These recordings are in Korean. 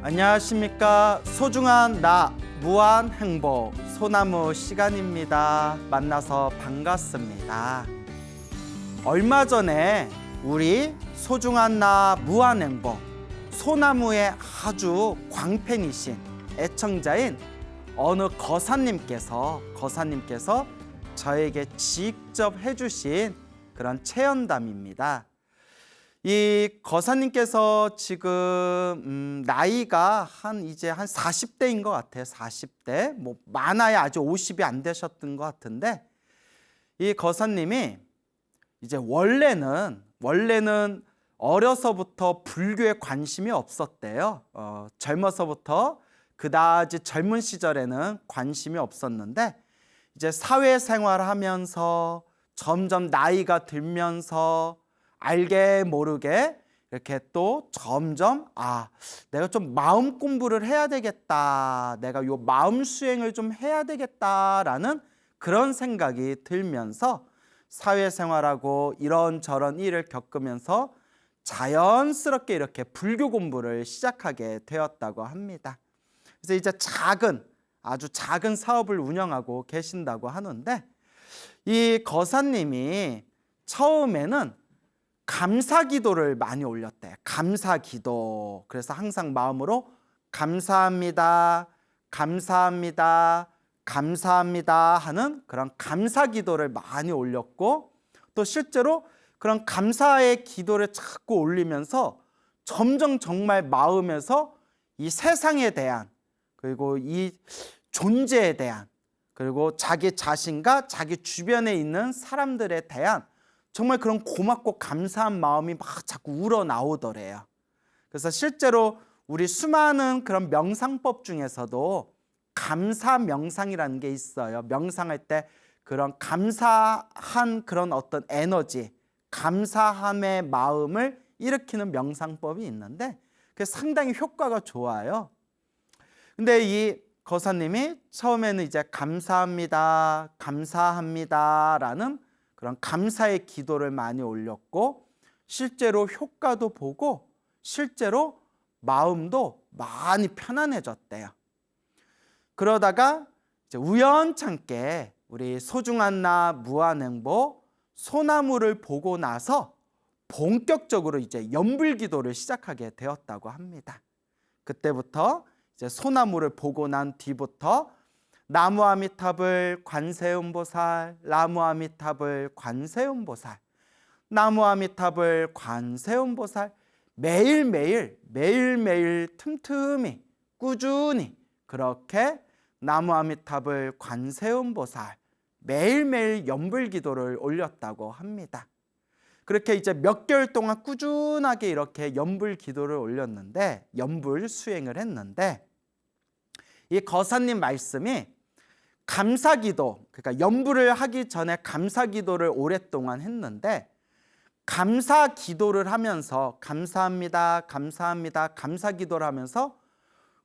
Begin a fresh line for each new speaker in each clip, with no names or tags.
안녕하십니까. 소중한 나 무한 행복 소나무 시간입니다. 만나서 반갑습니다. 얼마 전에 우리 소중한 나 무한 행복 소나무의 아주 광팬이신 애청자인 어느 거사님께서 저에게 직접 해주신 그런 체험담입니다. 이 거사님께서 지금 나이가 이제 한 40대인 것 같아요. 40대 뭐 많아야 아직 50이 안 되셨던 것 같은데, 이 거사님이 이제 원래는 어려서부터 불교에 관심이 없었대요. 젊어서부터 그다지 젊은 시절에는 관심이 없었는데, 이제 사회생활하면서 점점 나이가 들면서 알게 모르게 이렇게 또 점점 내가 좀 마음 공부를 해야 되겠다, 내가 요 마음 수행을 좀 해야 되겠다라는 그런 생각이 들면서 사회생활하고 이런저런 일을 겪으면서 자연스럽게 이렇게 불교 공부를 시작하게 되었다고 합니다. 그래서 이제 아주 작은 사업을 운영하고 계신다고 하는데, 이 거사님이 처음에는 감사기도를 많이 올렸대요. 감사기도. 그래서 항상 마음으로 감사합니다, 감사합니다, 감사합니다 하는 그런 감사기도를 많이 올렸고, 또 실제로 그런 감사의 기도를 자꾸 올리면서 점점 정말 마음에서 이 세상에 대한, 그리고 이 존재에 대한, 그리고 자기 자신과 자기 주변에 있는 사람들에 대한 정말 그런 고맙고 감사한 마음이 막 자꾸 우러나오더래요. 그래서 실제로 우리 수많은 그런 명상법 중에서도 감사 명상이라는 게 있어요. 명상할 때 그런 감사한 그런 어떤 에너지, 감사함의 마음을 일으키는 명상법이 있는데, 그게 상당히 효과가 좋아요. 근데 이 거사님이 처음에는 이제 감사합니다, 감사합니다라는 그런 감사의 기도를 많이 올렸고, 실제로 효과도 보고 실제로 마음도 많이 편안해졌대요. 그러다가 이제 우연찮게 우리 소중한 나 무한행복 소나무를 보고 나서 본격적으로 이제 연불기도를 시작하게 되었다고 합니다. 그때부터 이제 소나무를 보고 난 뒤부터 나무아미타불 관세음보살, 나무아미타불 관세음보살, 나무아미타불 관세음보살, 매일매일 틈틈이 꾸준히 그렇게 나무아미타불 관세음보살 매일매일 연불기도를 올렸다고 합니다. 그렇게 이제 몇 개월 동안 꾸준하게 이렇게 연불기도를 올렸는데, 연불 수행을 했는데, 이 거사님 말씀이 감사기도, 그러니까 연불을 하기 전에 감사기도를 오랫동안 했는데, 감사기도를 하면서 감사합니다, 감사합니다, 감사기도를 하면서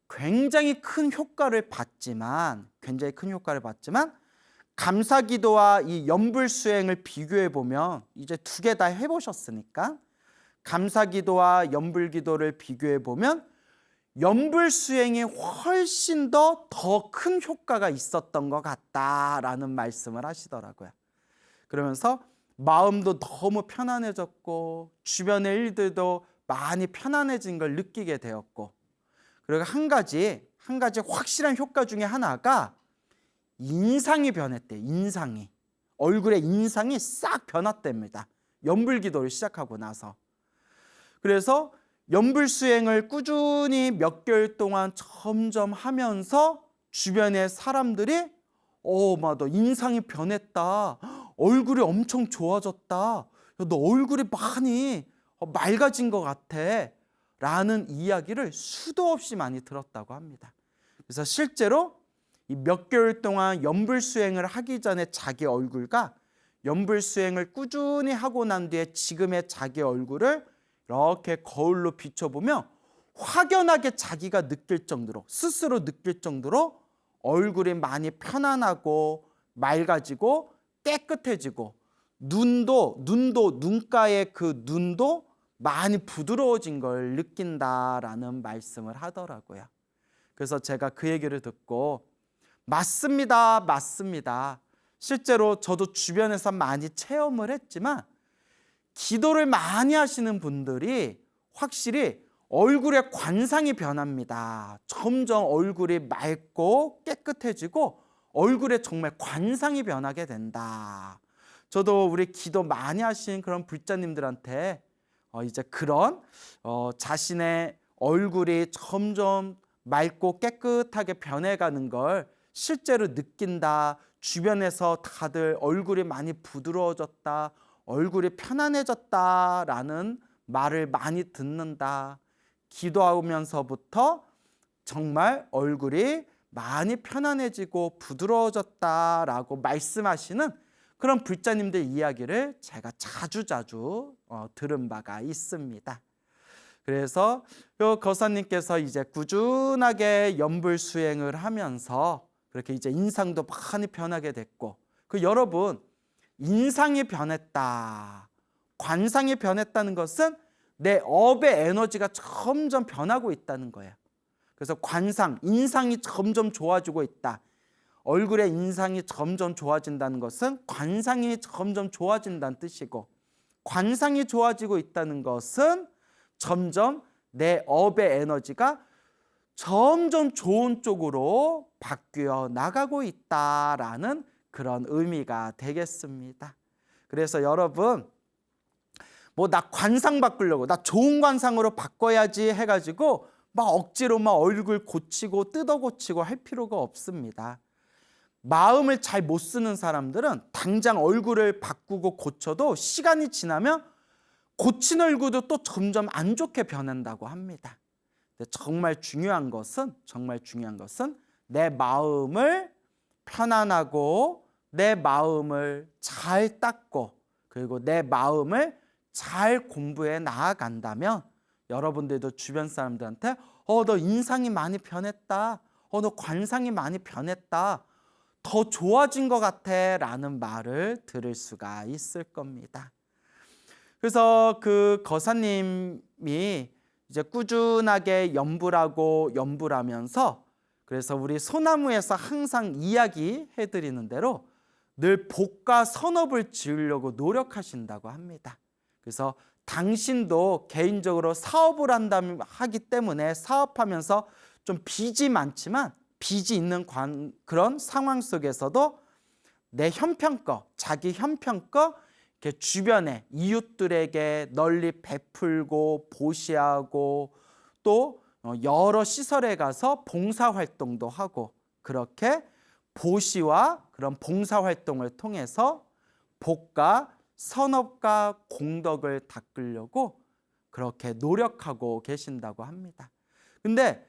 굉장히 큰 효과를 봤지만 감사기도와 이 연불수행을 비교해 보면, 이제 두 개 다 해보셨으니까 감사기도와 연불기도를 비교해 보면 연불수행이 훨씬 더 큰 효과가 있었던 것 같다라는 말씀을 하시더라고요. 그러면서 마음도 너무 편안해졌고 주변의 일들도 많이 편안해진 걸 느끼게 되었고, 그리고 한 가지 확실한 효과 중에 하나가 인상이 변했대요. 얼굴의 인상이 싹 변했답니다. 연불기도를 시작하고 나서. 그래서 연불수행을 꾸준히 몇 개월 동안 점점 하면서 주변의 사람들이 너 인상이 변했다, 얼굴이 엄청 좋아졌다, 너 얼굴이 많이 맑아진 것 같아 라는 이야기를 수도 없이 많이 들었다고 합니다. 그래서 실제로 이 몇 개월 동안 연불수행을 하기 전에 자기 얼굴과 연불수행을 꾸준히 하고 난 뒤에 지금의 자기 얼굴을 이렇게 거울로 비춰보면 확연하게 자기가 스스로 느낄 정도로 얼굴이 많이 편안하고 맑아지고 깨끗해지고, 눈가의 그 눈도 많이 부드러워진 걸 느낀다라는 말씀을 하더라고요. 그래서 제가 그 얘기를 듣고 맞습니다, 맞습니다. 실제로 저도 주변에서 많이 체험을 했지만 기도를 많이 하시는 분들이 확실히 얼굴의 관상이 변합니다. 점점 얼굴이 맑고 깨끗해지고 얼굴에 정말 관상이 변하게 된다. 저도 우리 기도 많이 하신 그런 불자님들한테 이제 그런 자신의 얼굴이 점점 맑고 깨끗하게 변해가는 걸 실제로 느낀다. 주변에서 다들 얼굴이 많이 부드러워졌다. 얼굴이 편안해졌다라는 말을 많이 듣는다. 기도하면서부터 정말 얼굴이 많이 편안해지고 부드러워졌다라고 말씀하시는 그런 불자님들 이야기를 제가 자주자주 들은 바가 있습니다. 그래서 요 거사님께서 이제 꾸준하게 연불 수행을 하면서 그렇게 이제 인상도 많이 변하게 됐고, 여러분 인상이 변했다, 관상이 변했다는 것은 내 업의 에너지가 점점 변하고 있다는 거예요. 그래서 관상, 인상이 점점 좋아지고 있다. 얼굴의 인상이 점점 좋아진다는 것은 관상이 점점 좋아진다는 뜻이고, 관상이 좋아지고 있다는 것은 점점 내 업의 에너지가 점점 좋은 쪽으로 바뀌어 나가고 있다라는 그런 의미가 되겠습니다. 그래서 여러분, 나 관상 바꾸려고, 나 좋은 관상으로 바꿔야지 해가지고 막 억지로 막 얼굴 고치고 뜯어 고치고 할 필요가 없습니다. 마음을 잘 못 쓰는 사람들은 당장 얼굴을 바꾸고 고쳐도 시간이 지나면 고친 얼굴도 또 점점 안 좋게 변한다고 합니다. 근데 정말 중요한 것은 내 마음을 편안하고 내 마음을 잘 닦고 그리고 내 마음을 잘 공부해 나아간다면 여러분들도 주변 사람들한테 너 인상이 많이 변했다, 너 관상이 많이 변했다, 더 좋아진 것 같아 라는 말을 들을 수가 있을 겁니다. 그래서 그 거사님이 이제 꾸준하게 연불하면서 그래서 우리 소나무에서 항상 이야기해 드리는 대로 늘 복과 선업을 지으려고 노력하신다고 합니다. 그래서 당신도 개인적으로 사업을 하기 때문에 사업하면서 좀 빚이 많지만 빚이 있는 그런 상황 속에서도 내 형편껏, 자기 형편껏 이렇게 주변에 이웃들에게 널리 베풀고 보시하고 또 여러 시설에 가서 봉사활동도 하고 그렇게 보시와 그런 봉사활동을 통해서 복과 선업과 공덕을 닦으려고 그렇게 노력하고 계신다고 합니다. 근데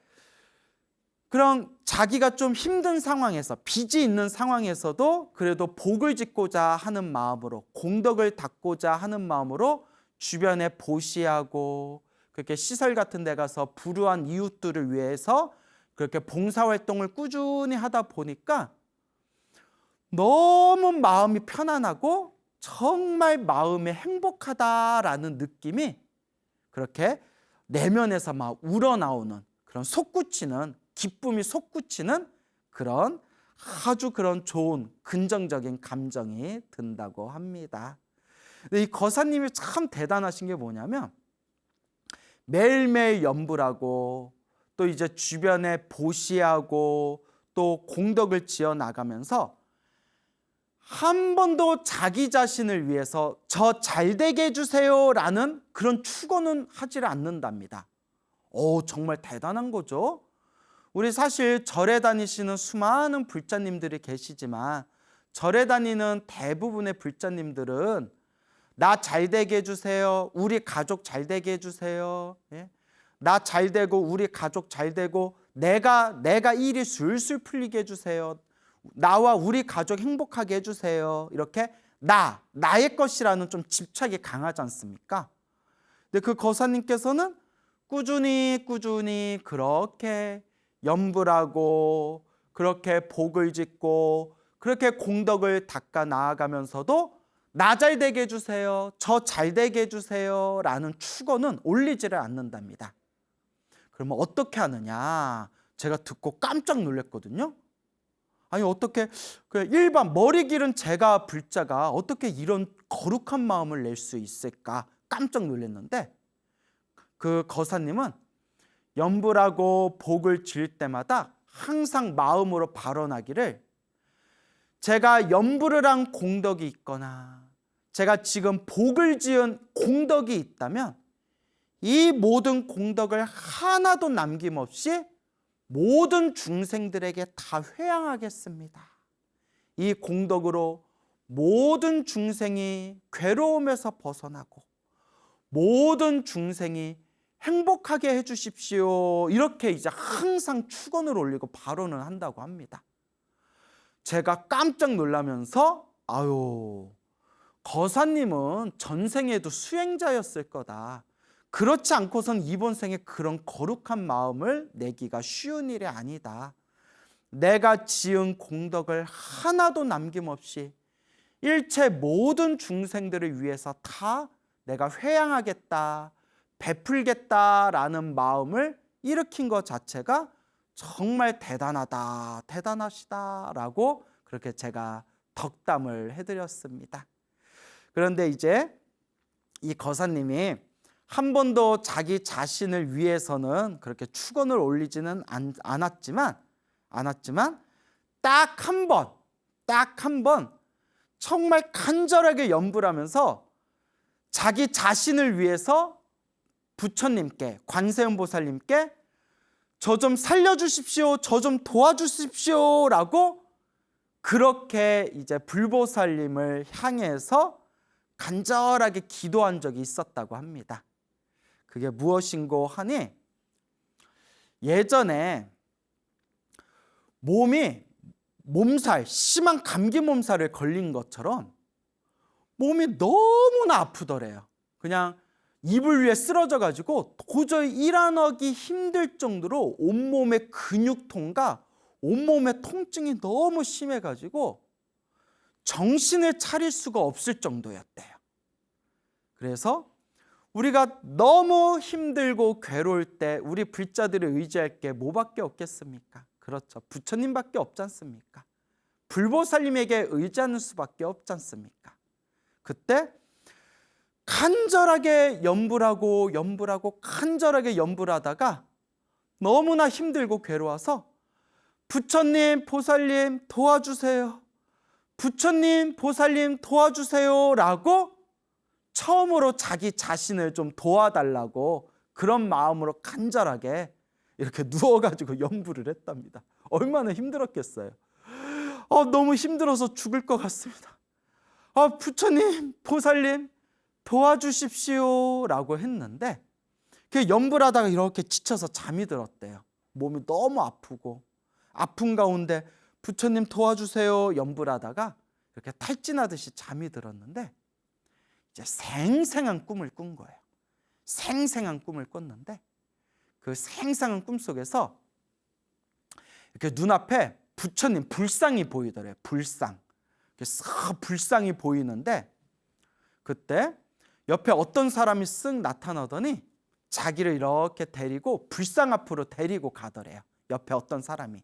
그런 자기가 좀 힘든 상황에서 빚이 있는 상황에서도 그래도 복을 짓고자 하는 마음으로 공덕을 닦고자 하는 마음으로 주변에 보시하고 그렇게 시설 같은 데 가서 불우한 이웃들을 위해서 그렇게 봉사활동을 꾸준히 하다 보니까 너무 마음이 편안하고 정말 마음이 행복하다라는 느낌이 그렇게 내면에서 막 우러나오는 그런 솟구치는 기쁨이 솟구치는 그런 아주 그런 좋은 긍정적인 감정이 든다고 합니다. 근데 이 거사님이 참 대단하신 게 뭐냐면 매일매일 연불하고 또 이제 주변에 보시하고 또 공덕을 지어 나가면서 한 번도 자기 자신을 위해서 저 잘되게 해주세요라는 그런 축원은 하지 않는답니다. 정말 대단한 거죠. 우리 사실 절에 다니시는 수많은 불자님들이 계시지만 절에 다니는 대부분의 불자님들은 나 잘되게 해주세요, 우리 가족 잘되게 해주세요, 나 잘되고 우리 가족 잘되고 내가 일이 술술 풀리게 해주세요, 나와 우리 가족 행복하게 해주세요, 이렇게 나의 것이라는 좀 집착이 강하지 않습니까? 근데 그 거사님께서는 꾸준히 그렇게 연불하고 그렇게 복을 짓고 그렇게 공덕을 닦아 나아가면서도 나 잘 되게 해주세요, 저 잘 되게 해주세요 라는 축원은 올리지를 않는답니다. 그러면 어떻게 하느냐, 제가 듣고 깜짝 놀랐거든요. 아니 어떻게 일반 머리 기른 제가 불자가 어떻게 이런 거룩한 마음을 낼 수 있을까 깜짝 놀랐는데, 그 거사님은 연불하고 복을 지을 때마다 항상 마음으로 발언하기를, 제가 연불을 한 공덕이 있거나 제가 지금 복을 지은 공덕이 있다면 이 모든 공덕을 하나도 남김없이 모든 중생들에게 다 회양하겠습니다. 이 공덕으로 모든 중생이 괴로움에서 벗어나고 모든 중생이 행복하게 해주십시오. 이렇게 이제 항상 축원을 올리고 발언을 한다고 합니다. 제가 깜짝 놀라면서 아유, 거사님은 전생에도 수행자였을 거다. 그렇지 않고선 이번 생에 그런 거룩한 마음을 내기가 쉬운 일이 아니다. 내가 지은 공덕을 하나도 남김없이 일체 모든 중생들을 위해서 다 내가 회양하겠다, 베풀겠다라는 마음을 일으킨 것 자체가 정말 대단하다, 대단하시다라고 그렇게 제가 덕담을 해드렸습니다. 그런데 이제 이 거사님이 한 번도 자기 자신을 위해서는 그렇게 축원을 올리지는 않았지만 딱 한 번 정말 간절하게 염불하면서 자기 자신을 위해서 부처님께, 관세음보살님께 저 좀 살려주십시오, 저 좀 도와주십시오 라고 그렇게 이제 불보살님을 향해서 간절하게 기도한 적이 있었다고 합니다. 그게 무엇인고 하니, 예전에 몸살, 심한 감기 몸살을 걸린 것처럼 몸이 너무나 아프더래요. 그냥 이불 위에 쓰러져 가지고 도저히 일어나기 힘들 정도로 온몸의 근육통과 온몸의 통증이 너무 심해 가지고 정신을 차릴 수가 없을 정도였대요. 그래서 우리가 너무 힘들고 괴로울 때 우리 불자들을 의지할 게 뭐밖에 없겠습니까? 그렇죠, 부처님밖에 없지 않습니까? 불보살님에게 의지하는 수밖에 없지 않습니까? 그때 간절하게 염불하고 간절하게 염불하다가 너무나 힘들고 괴로워서 부처님, 보살님 도와주세요, 부처님, 보살님 도와주세요 라고 처음으로 자기 자신을 좀 도와달라고 그런 마음으로 간절하게 이렇게 누워가지고 염불을 했답니다. 얼마나 힘들었겠어요. 너무 힘들어서 죽을 것 같습니다. 부처님, 보살님 도와주십시오 라고 했는데, 그 염불하다가 이렇게 지쳐서 잠이 들었대요. 몸이 너무 아프고 아픈 가운데 부처님 도와주세요 염불하다가 이렇게 탈진하듯이 잠이 들었는데, 이제 생생한 꿈을 꾼 거예요. 생생한 꿈을 꿨는데 그 생생한 꿈 속에서 이렇게 눈앞에 부처님 불상이 보이더래요. 불상. 싹 불상이 보이는데, 그때 옆에 어떤 사람이 쓱 나타나더니 자기를 이렇게 데리고 불상 앞으로 데리고 가더래요. 옆에 어떤 사람이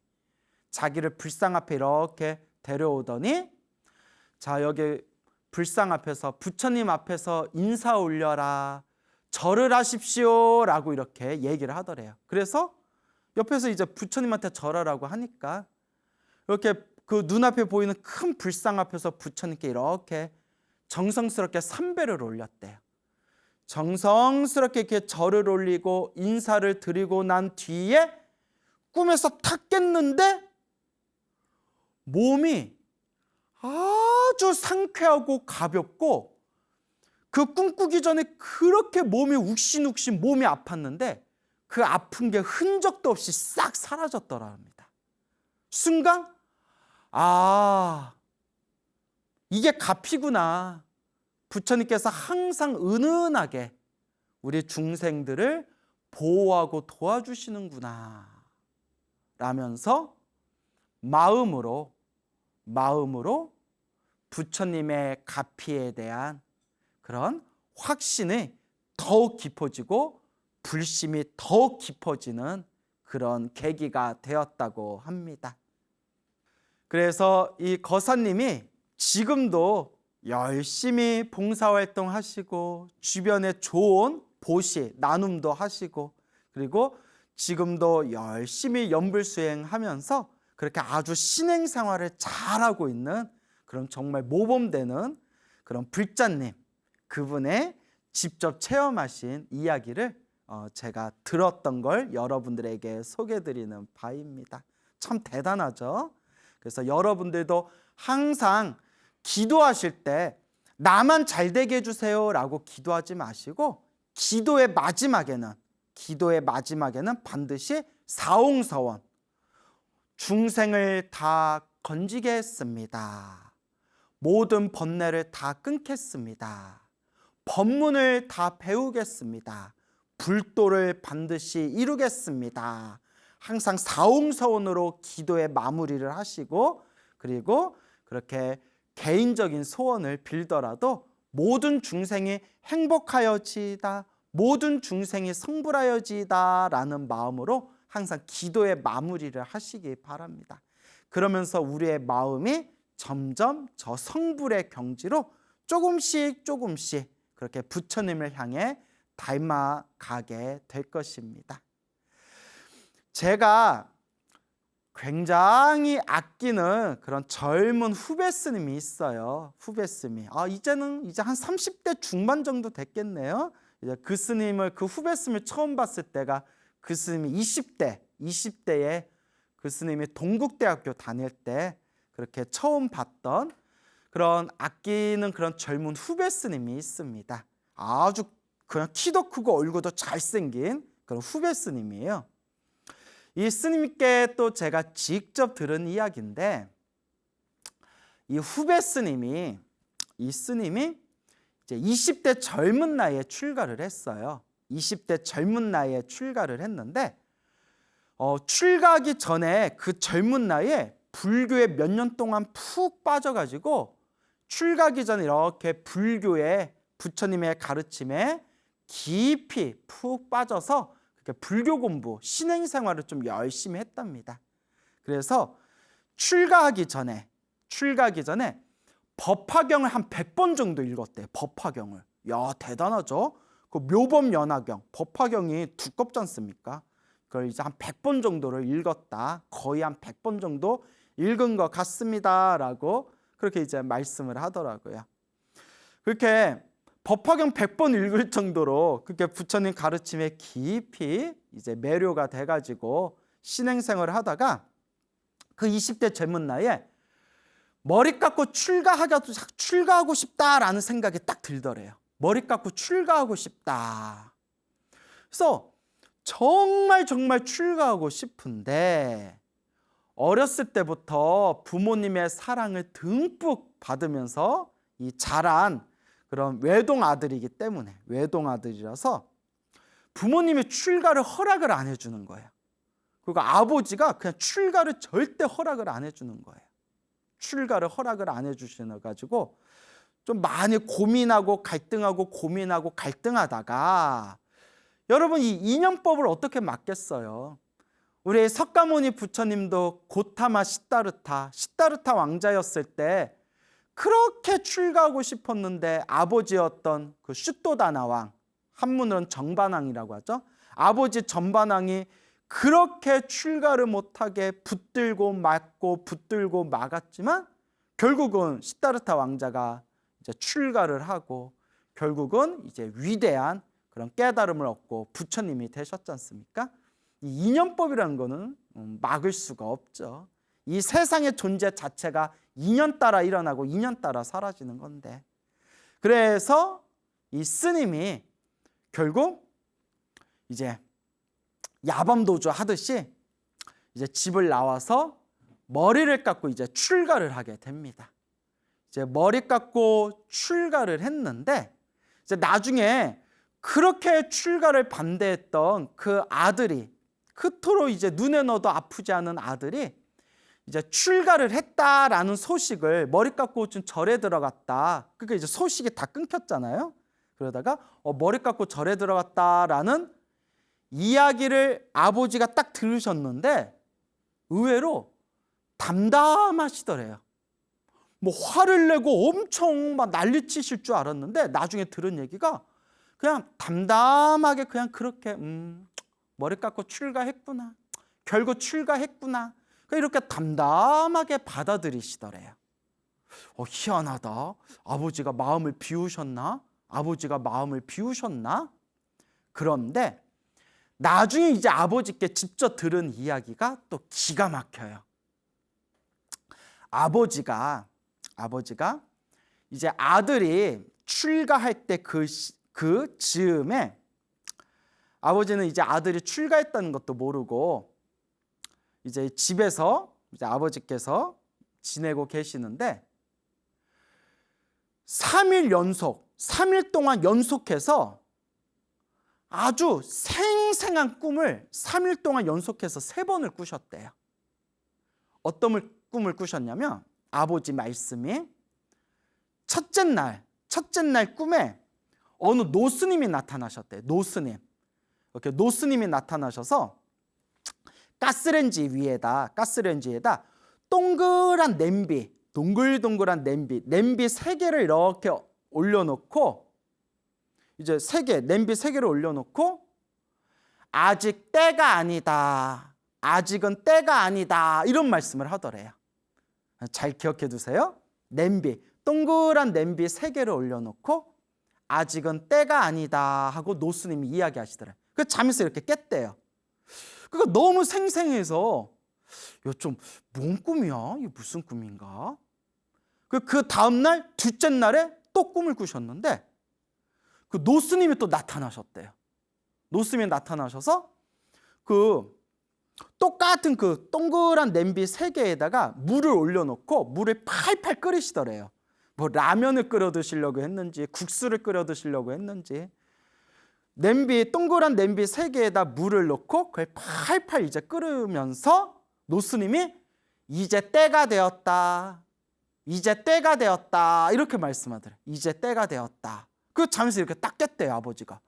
자기를 불상 앞에 이렇게 데려오더니, 자 여기 불상 앞에서 부처님 앞에서 인사 올려라, 절을 하십시오 라고 이렇게 얘기를 하더래요. 그래서 옆에서 이제 부처님한테 절하라고 하니까 이렇게 그 눈앞에 보이는 큰 불상 앞에서 부처님께 이렇게 정성스럽게 삼배를 올렸대요. 정성스럽게 이렇게 절을 올리고 인사를 드리고 난 뒤에 꿈에서 탁 깼는데 몸이 아주 상쾌하고 가볍고, 그 꿈꾸기 전에 그렇게 몸이 욱신욱신 몸이 아팠는데 그 아픈 게 흔적도 없이 싹 사라졌더랍니다. 순간 이게 가피구나. 부처님께서 항상 은은하게 우리 중생들을 보호하고 도와주시는구나 라면서 마음으로 부처님의 가피에 대한 그런 확신이 더욱 깊어지고 불심이 더욱 깊어지는 그런 계기가 되었다고 합니다. 그래서 이 거사님이 지금도 열심히 봉사활동 하시고 주변에 좋은 보시, 나눔도 하시고 그리고 지금도 열심히 연불수행하면서 그렇게 아주 신행생활을 잘하고 있는 그런 정말 모범되는 그런 불자님, 그분의 직접 체험하신 이야기를 제가 들었던 걸 여러분들에게 소개해드리는 바입니다. 참 대단하죠? 그래서 여러분들도 항상 기도하실 때 나만 잘되게 해주세요 라고 기도하지 마시고 기도의 마지막에는 반드시 사옹서원, 중생을 다 건지겠습니다. 모든 번뇌를 다 끊겠습니다. 법문을 다 배우겠습니다. 불도를 반드시 이루겠습니다. 항상 사옹서원으로 기도의 마무리를 하시고 그리고 그렇게 개인적인 소원을 빌더라도 모든 중생이 행복하여지이다, 모든 중생이 성불하여지이다 라는 마음으로 항상 기도의 마무리를 하시기 바랍니다. 그러면서 우리의 마음이 점점 저 성불의 경지로 조금씩 그렇게 부처님을 향해 닮아가게 될 것입니다. 제가 굉장히 아끼는 그런 젊은 후배 스님이 있어요. 후배 스님이 이제는 한 30대 중반 정도 됐겠네요. 이제 그 후배 스님을 처음 봤을 때가 그 스님이 20대에 그 스님이 동국대학교 다닐 때 그렇게 처음 봤던 그런 아끼는 그런 젊은 후배 스님이 있습니다. 아주 그냥 키도 크고 얼굴도 잘생긴 그런 후배 스님이에요. 이 스님께 또 제가 직접 들은 이야기인데 이 후배 스님이 이제 20대 젊은 나이에 출가를 했어요. 20대 젊은 나이에 출가를 했는데 출가하기 전에 그 젊은 나이에 불교에 몇 년 동안 푹 빠져가지고 출가하기 전에 이렇게 불교에 부처님의 가르침에 깊이 푹 빠져서 불교 공부, 신행생활을 좀 열심히 했답니다. 그래서 출가하기 전에 법화경을 한 100번 정도 읽었대요. 법화경을. 야, 대단하죠? 그 묘법연화경, 법화경이 두껍지 않습니까? 그걸 이제 한 100번 정도를 읽었다. 거의 한 100번 정도 읽은 것 같습니다. 라고 그렇게 이제 말씀을 하더라고요. 그렇게 법화경 100번 읽을 정도로 그렇게 부처님 가르침에 깊이 이제 매료가 돼가지고 신행생활을 하다가 그 20대 젊은 나이에 머리 깎고 출가하고 싶다라는 생각이 딱 들더래요. 머리 깎고 출가하고 싶다. 그래서 정말 출가하고 싶은데 어렸을 때부터 부모님의 사랑을 듬뿍 받으면서 이 자란 그런 외동아들이기 때문에 외동아들이라서 부모님이 출가를 허락을 안 해주는 거예요. 그리고 아버지가 그냥 출가를 절대 허락을 안 해주는 거예요. 출가를 허락을 안 해주셔가지고 좀 많이 고민하고 갈등하다가 여러분 이 인연법을 어떻게 막겠어요? 우리 석가모니 부처님도 고타마 시다르타 왕자였을 때 그렇게 출가하고 싶었는데 아버지였던 그 슈또다나 왕, 한문으로는 정반왕이라고 하죠. 아버지 정반왕이 그렇게 출가를 못하게 붙들고 막았지만 결국은 시다르타 왕자가 이제 출가를 하고 결국은 이제 위대한 그런 깨달음을 얻고 부처님이 되셨지 않습니까? 이 인연법이라는 거는 막을 수가 없죠. 이 세상의 존재 자체가 인연 따라 일어나고 인연 따라 사라지는 건데, 그래서 이 스님이 결국 이제 야밤도주 하듯이 이제 집을 나와서 머리를 깎고 이제 출가를 하게 됩니다. 이제 머리 깎고 출가를 했는데 이제 나중에 그렇게 출가를 반대했던 그 아들이, 그토록 이제 눈에 넣어도 아프지 않은 아들이 이제 출가를 했다라는 소식을 머리 깎고 좀 절에 들어갔다. 그러니까 이제 소식이 다 끊겼잖아요. 그러다가 머리 깎고 절에 들어갔다라는 이야기를 아버지가 딱 들으셨는데 의외로 담담하시더래요. 뭐 화를 내고 엄청 막 난리치실 줄 알았는데 나중에 들은 얘기가 그냥 담담하게 그냥 그렇게 머리 깎고 출가했구나. 결국 출가했구나. 이렇게 담담하게 받아들이시더래요. 희한하다. 아버지가 마음을 비우셨나? 아버지가 마음을 비우셨나? 그런데 나중에 이제 아버지께 직접 들은 이야기가 또 기가 막혀요. 아버지가 이제 아들이 출가할 때 그 즈음에 아버지는 이제 아들이 출가했다는 것도 모르고 이제 집에서 이제 아버지께서 지내고 계시는데 3일 동안 연속해서 아주 생생한 꿈을 3일 동안 연속해서 3번을 꾸셨대요. 어떤 꿈을 꾸셨냐면 아버지 말씀이 첫째 날 꿈에 어느 노스님이 나타나셨대요. 노스님. 이렇게 노스님이 나타나셔서 가스레인지 위에다 동그란 냄비, 동글동글한 냄비 3개를 이렇게 올려놓고 이제 냄비 3개를 올려놓고 아직 때가 아니다. 아직은 때가 아니다. 이런 말씀을 하더래요. 잘 기억해 두세요. 동그란 냄비 3개를 올려놓고 아직은 때가 아니다 하고 노스님이 이야기하시더래요. 그 잠에서 이렇게 깼대요. 그거 너무 생생해서 좀 뭔 꿈이야? 이게 무슨 꿈인가? 그 다음날 둘째 날에 또 꿈을 꾸셨는데 그 노스님이 또 나타나셨대요. 노스님이 나타나셔서 그 똑같은 그 동그란 냄비 3개에다가 물을 올려놓고 물을 팔팔 끓이시더래요. 뭐 라면을 끓여 드시려고 했는지 국수를 끓여 드시려고 했는지 동그란 냄비 3개에다 물을 넣고 그걸 팔팔 이제 끓으면서 노스님이 이제 때가 되었다. 이제 때가 되었다. 이렇게 말씀하더래요. 이제 때가 되었다. 그 잠에서 이렇게 딱 깼대요, 아버지가.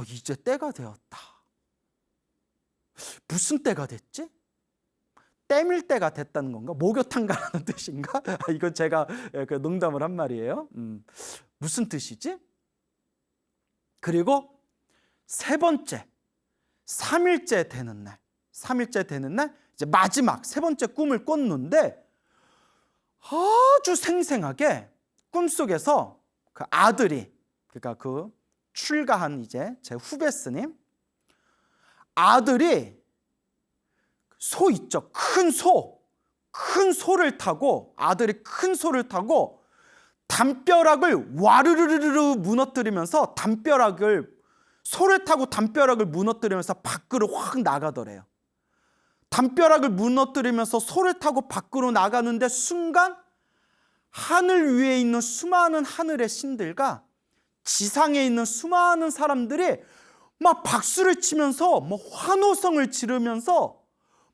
이제 때가 되었다. 무슨 때가 됐지? 때밀 때가 됐다는 건가? 목욕탕 가라는 뜻인가? 이건 제가 농담을 한 말이에요. 무슨 뜻이지? 그리고 세 번째, 3일째 되는 날 이제 마지막 세 번째 꿈을 꿨는데 아주 생생하게 꿈속에서 그 아들이, 그러니까 그 출가한 이제 제 후배 스님 아들이 소 있죠. 큰 소를 타고 아들이 큰 소를 타고 담벼락을 와르르르르 무너뜨리면서 소를 타고 담벼락을 무너뜨리면서 밖으로 확 나가더래요. 담벼락을 무너뜨리면서 소를 타고 밖으로 나가는데 순간 하늘 위에 있는 수많은 하늘의 신들과 지상에 있는 수많은 사람들이 막 박수를 치면서 뭐 환호성을 지르면서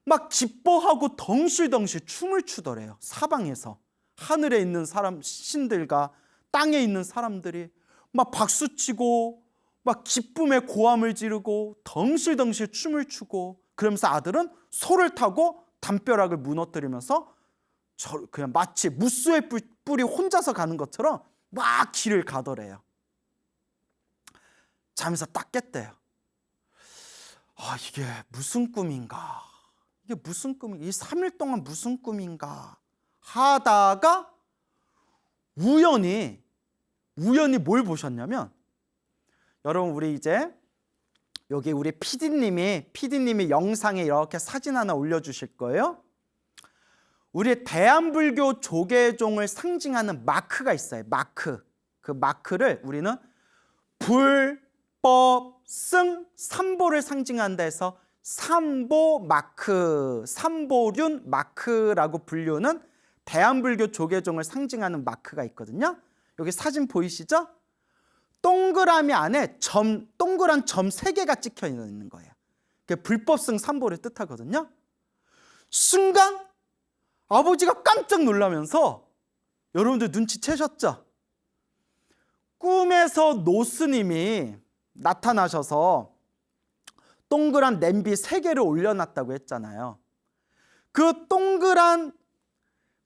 막 기뻐하고 덩실덩실 춤을 추더래요. 사방에서 하늘에 있는 신들과 땅에 있는 사람들이 막 박수치고 막 기쁨의 고함을 지르고 덩실덩실 춤을 추고 그러면서 아들은 소를 타고 담벼락을 무너뜨리면서 그냥 마치 무수의 뿔이 혼자서 가는 것처럼 막 길을 가더래요. 잠에서 딱 깼대요. 이게 무슨 꿈인가? 이게 무슨 꿈인가? 이 3일 동안 무슨 꿈인가? 하다가 우연히 뭘 보셨냐면, 여러분 우리 이제 여기 우리 PD님이 영상에 이렇게 사진 하나 올려주실 거예요. 우리 대한불교 조계종을 상징하는 마크가 있어요. 그 마크를 우리는 불법 승 삼보를 상징한다 해서 삼보 마크, 삼보륜 마크라고 불리는 대한불교 조계종을 상징하는 마크가 있거든요. 여기 사진 보이시죠? 동그라미 안에 동그란 점 3개가 찍혀 있는 거예요. 그게 불법승 삼보를 뜻하거든요. 순간 아버지가 깜짝 놀라면서, 여러분들 눈치채셨죠? 꿈에서 노스님이 나타나셔서 동그란 냄비 3개를 올려놨다고 했잖아요. 그 동그란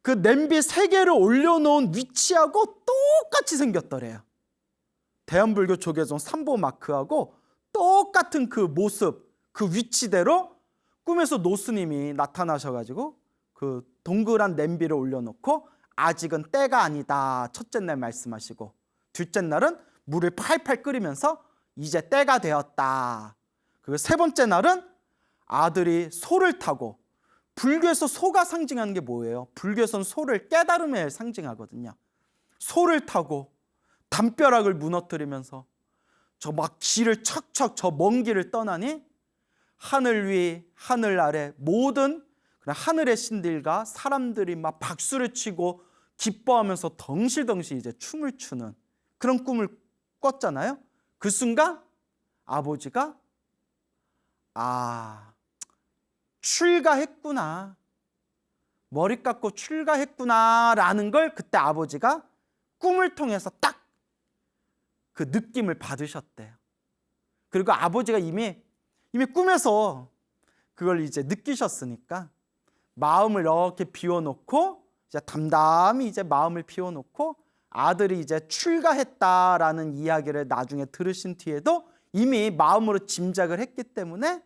그 냄비 3개를 올려놓은 위치하고 똑같이 생겼더래요. 대한불교 조계종 삼보마크하고 똑같은 그 모습, 그 위치대로 꿈에서 노스님이 나타나셔가지고 그 동그란 냄비를 올려놓고 아직은 때가 아니다, 첫째 날 말씀하시고, 둘째 날은 물을 팔팔 끓이면서 이제 때가 되었다. 그리고 세 번째 날은 아들이 소를 타고, 불교에서 소가 상징하는 게 뭐예요? 불교에서는 소를 깨달음에 상징하거든요. 소를 타고 담벼락을 무너뜨리면서 저 막 길을 척척 저 먼 길을 떠나니 하늘 위 하늘 아래 모든 하늘의 신들과 사람들이 막 박수를 치고 기뻐하면서 덩실덩실 이제 춤을 추는 그런 꿈을 꿨잖아요. 그 순간 아버지가 출가했구나, 머리 깎고 출가했구나 라는 걸 그때 아버지가 꿈을 통해서 딱 그 느낌을 받으셨대요. 그리고 아버지가 이미 꿈에서 그걸 이제 느끼셨으니까 마음을 이렇게 비워놓고, 이제 담담히 이제 마음을 비워놓고 아들이 이제 출가했다라는 이야기를 나중에 들으신 뒤에도 이미 마음으로 짐작을 했기 때문에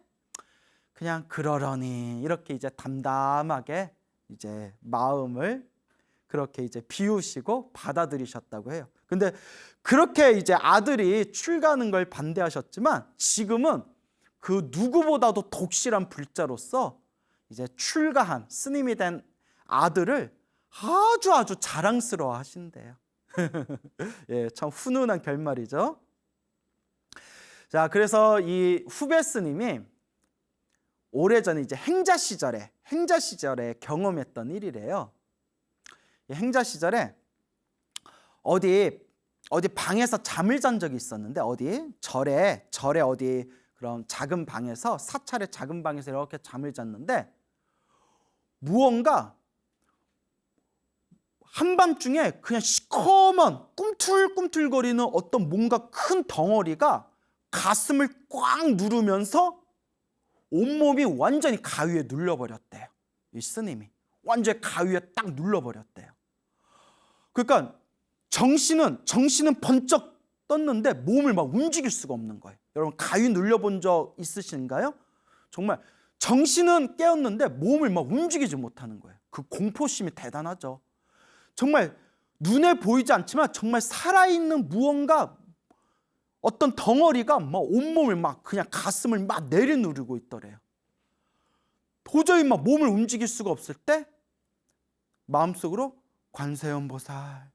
그냥 그러려니 이렇게 이제 담담하게 이제 마음을 그렇게 이제 비우시고 받아들이셨다고 해요. 근데 그렇게 이제 아들이 출가하는 걸 반대하셨지만 지금은 그 누구보다도 독실한 불자로서 이제 출가한 스님이 된 아들을 아주 자랑스러워 하신대요. 예, 참 훈훈한 결말이죠. 자, 그래서 이 후배 스님이 오래전에 이제 행자 시절에 경험했던 일이래요. 행자 시절에 어디 방에서 잠을 잔 적이 있었는데, 어디 절에 어디 그런 작은 방에서, 사찰의 작은 방에서 이렇게 잠을 잤는데 무언가 한밤중에 그냥 시커먼 꿈틀꿈틀거리는 어떤 뭔가 큰 덩어리가 가슴을 꽉 누르면서 온몸이 완전히 가위에 눌려버렸대요. 이 스님이 완전히 가위에 딱 눌러버렸대요. 그러니까 정신은 번쩍 떴는데 몸을 막 움직일 수가 없는 거예요. 여러분 가위 눌려본 적 있으신가요? 정말 정신은 깨었는데 몸을 막 움직이지 못하는 거예요. 그 공포심이 대단하죠. 정말 눈에 보이지 않지만 정말 살아있는 무언가, 어떤 덩어리가 막 온몸을 막 그냥 가슴을 막 내려누르고 있더래요. 도저히 막 몸을 움직일 수가 없을 때 마음속으로 관세음보살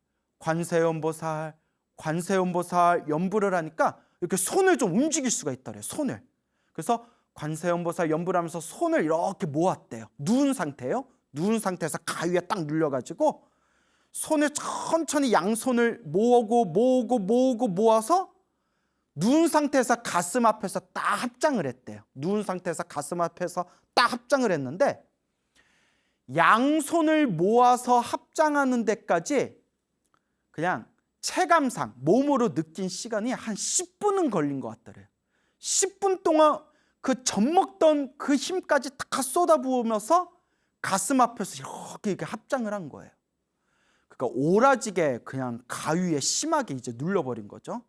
연부를 하니까 이렇게 손을 좀 움직일 수가 있더래요. 손을. 그래서 관세음보살 연부를 하면서 손을 이렇게 모았대요. 누운 상태예요. 누운 상태에서 가위에 딱 눌려가지고 손을 천천히 양손을 모아서 누운 상태에서 가슴 앞에서 딱 합장을 했대요. 누운 상태에서 가슴 앞에서 딱 합장을 했는데 양손을 모아서 합장하는 데까지 그냥 체감상 몸으로 느낀 시간이 한 10분은 걸린 것 같더래요. 10분 동안 그 젖먹던 그 힘까지 다 쏟아부으면서 가슴 앞에서 이렇게 합장을 한 거예요. 그러니까 오라지게 그냥 가위에 심하게 이제 눌러버린 거죠.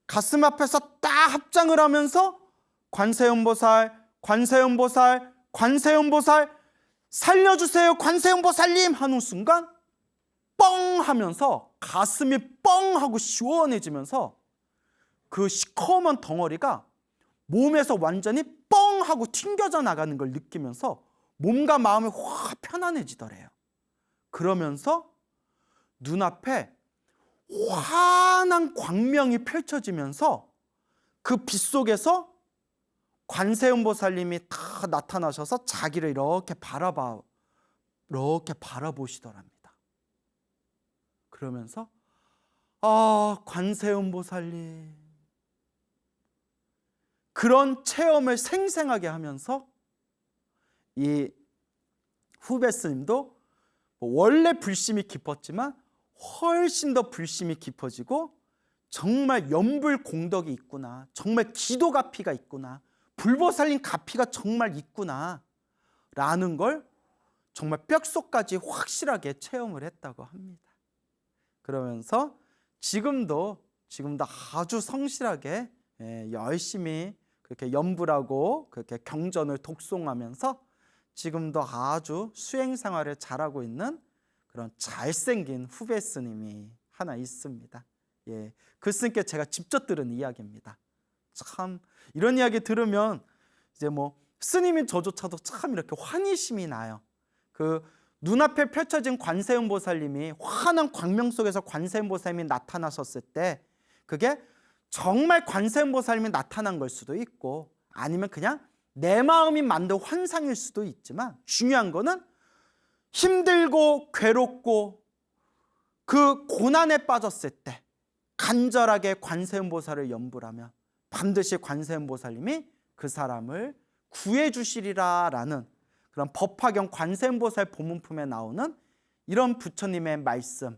가슴 앞에서 딱 합장을 하면서 관세음보살 살려주세요 관세음보살님 하는 순간 뻥 하면서 가슴이 뻥 하고 시원해지면서 그 시커먼 덩어리가 몸에서 완전히 뻥 하고 튕겨져 나가는 걸 느끼면서 몸과 마음이 확 편안해지더래요. 그러면서 눈앞에 환한 광명이 펼쳐지면서 그 빛 속에서 관세음보살님이 다 나타나셔서 자기를 이렇게 바라보시더랍니다. 그러면서 관세음보살님, 그런 체험을 생생하게 하면서 이 후배 스님도 원래 불심이 깊었지만 훨씬 더 불심이 깊어지고 정말 연불 공덕이 있구나, 정말 기도 가피가 있구나, 불보살림 가피가 정말 있구나 라는 걸 정말 뼛속까지 확실하게 체험을 했다고 합니다. 그러면서 지금도 아주 성실하게 열심히 그렇게 연불하고 그렇게 경전을 독송하면서 지금도 아주 수행 생활을 잘하고 있는 그런 잘생긴 후배 스님이 하나 있습니다. 예, 그 스님께 제가 직접 들은 이야기입니다. 참 이런 이야기 들으면 이제 뭐 스님인 저조차도 참 이렇게 환희심이 나요. 그 눈앞에 펼쳐진 관세음 보살님이 환한 광명 속에서 관세음 보살님이 나타나셨을 때 그게 정말 관세음 보살님이 나타난 걸 수도 있고 아니면 그냥 내 마음이 만든 환상일 수도 있지만 중요한 거는 힘들고 괴롭고 그 고난에 빠졌을 때 간절하게 관세음 보살을 연불하면 반드시 관세음 보살님이 그 사람을 구해 주시리라 라는 그런 법화경 관세음 보살 보문품에 나오는 이런 부처님의 말씀,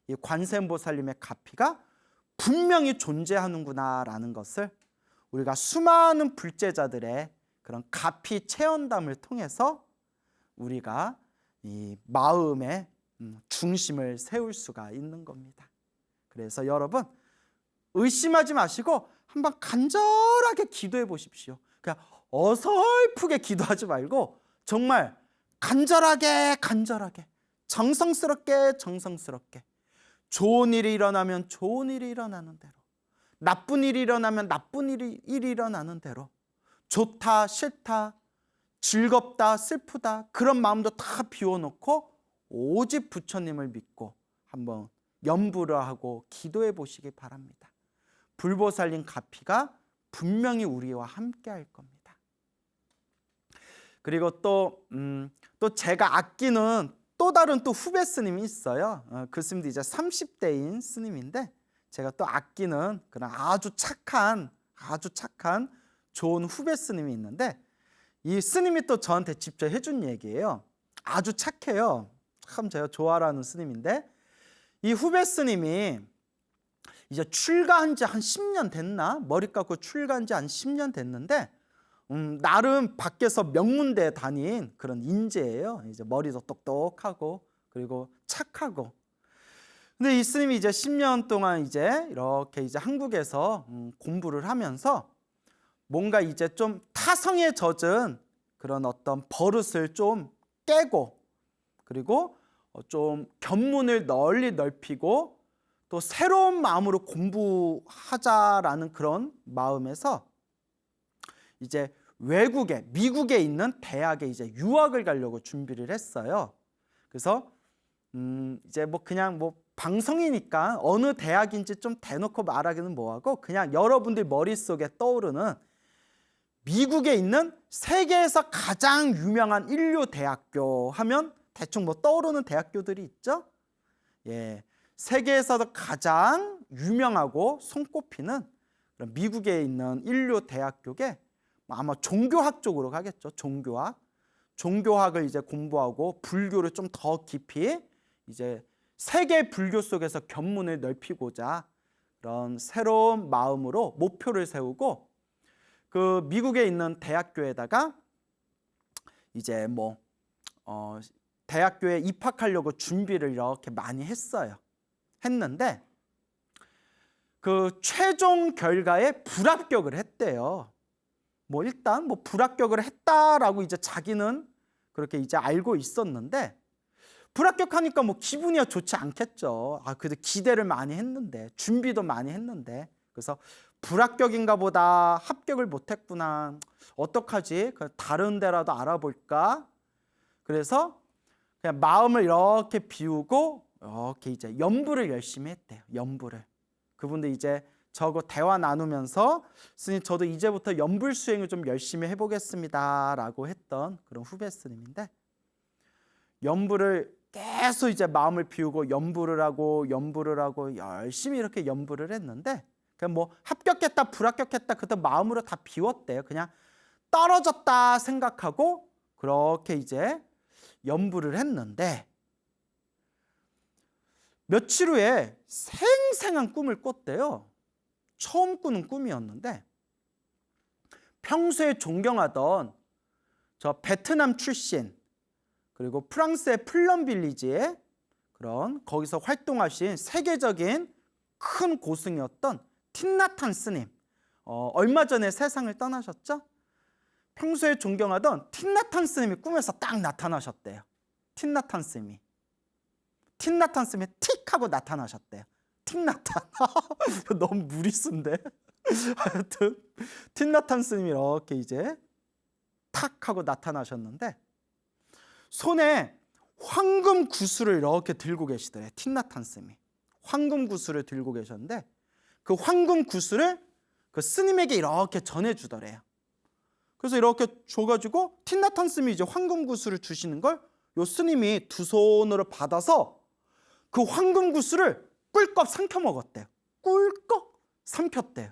이 관세음 보살님의 가피가 분명히 존재하는구나 라는 것을 우리가 수많은 불제자들의 그런 가피 체험담을 통해서 우리가 이 마음의 중심을 세울 수가 있는 겁니다. 그래서 여러분 의심하지 마시고 한번 간절하게 기도해 보십시오. 그냥 어설프게 기도하지 말고 정말 간절하게 정성스럽게 좋은 일이 일어나면 좋은 일이 일어나는 대로, 나쁜 일이 일어나면 나쁜 일이 일어나는 대로, 좋다 싫다 즐겁다 슬프다 그런 마음도 다 비워놓고 오직 부처님을 믿고 한번 염불을 하고 기도해 보시기 바랍니다. 불보살님 가피가 분명히 우리와 함께 할 겁니다. 그리고 또 제가 아끼는 또 다른 또 후배 스님이 있어요. 그 스님도 이제 30대인 스님인데 제가 또 아끼는 그런 아주 착한 좋은 후배 스님이 있는데 이 스님이 또 저한테 직접 해준 얘기예요. 아주 착해요. 참 제가 좋아하는 스님인데 이 후배 스님이 이제 출가한 지 한 10년 됐나? 머리 깎고 출가한 지 한 10년 됐는데 나름 밖에서 명문대 다닌 그런 인재예요. 이제 머리도 똑똑하고 그리고 착하고. 근데 이 스님이 이제 10년 동안 이제 이렇게 이제 한국에서 공부를 하면서 뭔가 이제 좀 타성에 젖은 그런 어떤 버릇을 좀 깨고 그리고 좀 견문을 널리 넓히고 또 새로운 마음으로 공부하자라는 그런 마음에서 이제 외국에 미국에 있는 대학에 이제 유학을 가려고 준비를 했어요. 그래서 이제 뭐 그냥 뭐 방송이니까 어느 대학인지 좀 대놓고 말하기는 뭐하고 그냥 여러분들 머릿속에 떠오르는 미국에 있는 세계에서 가장 유명한 인류 대학교 하면 대충 뭐 떠오르는 대학교들이 있죠. 예, 세계에서도 가장 유명하고 손꼽히는 그런 미국에 있는 인류 대학교에 아마 종교학 쪽으로 가겠죠. 종교학을 이제 공부하고 불교를 좀 더 깊이 이제 세계 불교 속에서 견문을 넓히고자 그런 새로운 마음으로 목표를 세우고 그 미국에 있는 대학교에다가 이제 뭐 대학교에 입학하려고 준비를 이렇게 많이 했는데 그 최종 결과에 불합격을 했대요. 뭐 일단 뭐 불합격을 했다라고 이제 자기는 그렇게 이제 알고 있었는데 불합격하니까 뭐 기분이야 좋지 않겠죠. 그래도 기대를 많이 했는데 준비도 많이 했는데 그래서 불합격인가 보다 합격을 못했구나 어떡하지 다른 데라도 알아볼까 그래서 그냥 마음을 이렇게 비우고 이렇게 이제 연불을 열심히 했대요. 연불을 그분들 이제 저거 대화 나누면서 스님 저도 이제부터 연불 수행을 좀 열심히 해보겠습니다 라고 했던 그런 후배 스님인데 연불을 계속 이제 마음을 비우고 연불을 하고 열심히 이렇게 연불을 했는데 그냥 뭐 합격했다 불합격했다 그때 마음으로 다 비웠대요. 그냥 떨어졌다 생각하고 그렇게 이제 연부를 했는데 며칠 후에 생생한 꿈을 꿨대요. 처음 꾸는 꿈이었는데 평소에 존경하던 저 베트남 출신 그리고 프랑스의 플럼빌리지에 그런 거기서 활동하신 세계적인 큰 고승이었던 틴나탄 스님, 얼마 전에 세상을 떠나셨죠? 평소에 존경하던 틴나탄 스님이 꿈에서 딱 나타나셨대요. 틴나탄 스님이 틱 하고 나타나셨대요. 틴나탄 너무 무리수인데 하여튼 틴나탄 스님이 이렇게 이제 탁 하고 나타나셨는데 손에 황금 구슬을 이렇게 들고 계시더래요. 틴나탄 스님이 황금 구슬을 들고 계셨는데 그 황금 구슬을 그 스님에게 이렇게 전해주더래요. 그래서 이렇게 줘가지고 틴나탄 스님이 이제 황금 구슬을 주시는 걸 요 스님이 두 손으로 받아서 그 황금 구슬을 꿀꺽 삼켜 먹었대요. 꿀꺽 삼켰대요.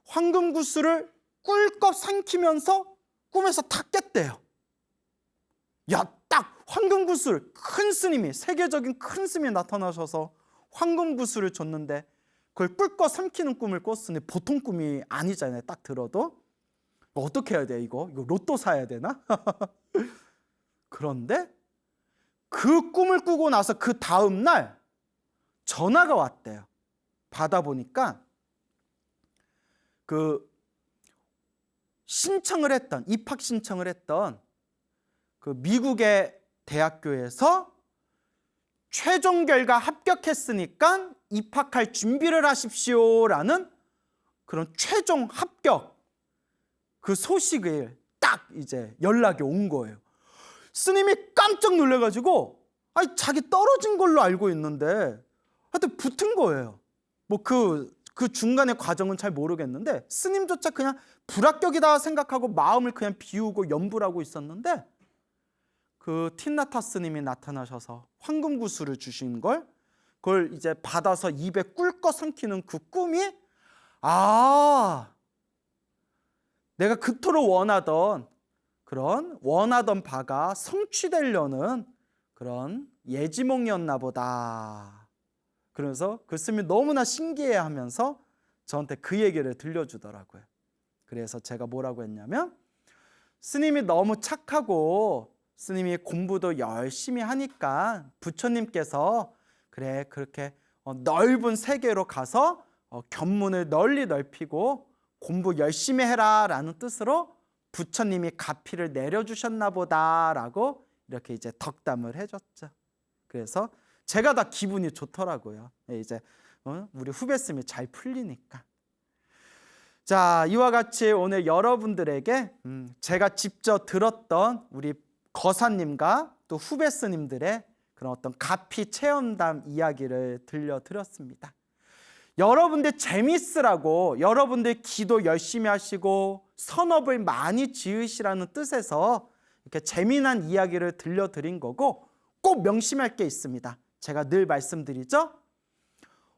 황금 구슬을 꿀꺽 삼키면서 꿈에서 탁 깼대요. 야, 딱 황금 구슬, 큰 스님이, 세계적인 큰 스님이 나타나셔서 황금 구슬을 줬는데 그걸 꿀꺽 삼키는 꿈을 꿨으니 보통 꿈이 아니잖아요. 딱 들어도. 어떻게 해야 돼 이거 로또 사야 되나? 그런데 그 꿈을 꾸고 나서 그 다음 날 전화가 왔대요. 받아보니까 그 입학 신청을 했던 그 미국의 대학교에서 최종 결과 합격했으니까 입학할 준비를 하십시오라는 그런 최종 합격 그 소식을 딱 이제 연락이 온 거예요. 스님이 깜짝 놀래가지고 아니 자기 떨어진 걸로 알고 있는데 하여튼 붙은 거예요. 뭐 그 중간의 과정은 잘 모르겠는데 스님조차 그냥 불합격이다 생각하고 마음을 그냥 비우고 연부하고 있었는데 그 틴나타 스님이 나타나셔서 황금 구슬을 주신 걸 그걸 이제 받아서 입에 꿀꺽 삼키는 그 꿈이 내가 그토록 원하던 바가 성취되려는 그런 예지몽이었나 보다. 그래서 그 스님이 너무나 신기해하면서 저한테 그 얘기를 들려주더라고요. 그래서 제가 뭐라고 했냐면 스님이 너무 착하고 스님이 공부도 열심히 하니까 부처님께서 그래 그렇게 넓은 세계로 가서 견문을 널리 넓히고 공부 열심히 해라 라는 뜻으로 부처님이 가피를 내려주셨나 보다라고 이렇게 이제 덕담을 해줬죠. 그래서 제가 다 기분이 좋더라고요. 이제 우리 후배쌤이 잘 풀리니까. 자, 이와 같이 오늘 여러분들에게 제가 직접 들었던 우리 거사님과 또 후배스님들의 그런 어떤 가피 체험담 이야기를 들려드렸습니다. 여러분들 재밌으라고 여러분들 기도 열심히 하시고 선업을 많이 지으시라는 뜻에서 이렇게 재미난 이야기를 들려드린 거고 꼭 명심할 게 있습니다. 제가 늘 말씀드리죠.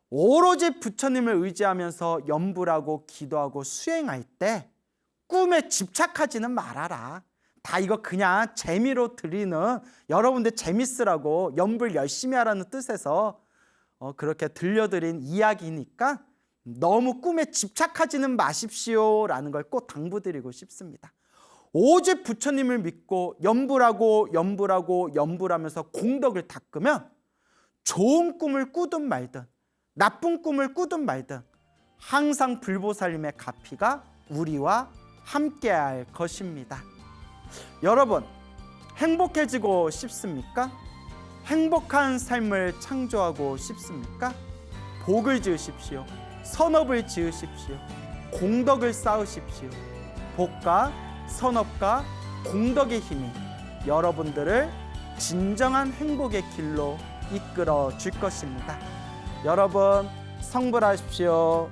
오로지 부처님을 의지하면서 염불하고 기도하고 수행할 때 꿈에 집착하지는 말아라. 다 이거 그냥 재미로 드리는 여러분들 재밌으라고 염불 열심히 하라는 뜻에서 그렇게 들려드린 이야기니까 너무 꿈에 집착하지는 마십시오라는 걸 꼭 당부드리고 싶습니다. 오직 부처님을 믿고 염불하면서 공덕을 닦으면 좋은 꿈을 꾸든 말든 나쁜 꿈을 꾸든 말든 항상 불보살님의 가피가 우리와 함께할 것입니다. 여러분 행복해지고 싶습니까? 행복한 삶을 창조하고 싶습니까? 복을 지으십시오. 선업을 지으십시오. 공덕을 쌓으십시오. 복과 선업과 공덕의 힘이 여러분들을 진정한 행복의 길로 이끌어 줄 것입니다. 여러분 성불하십시오.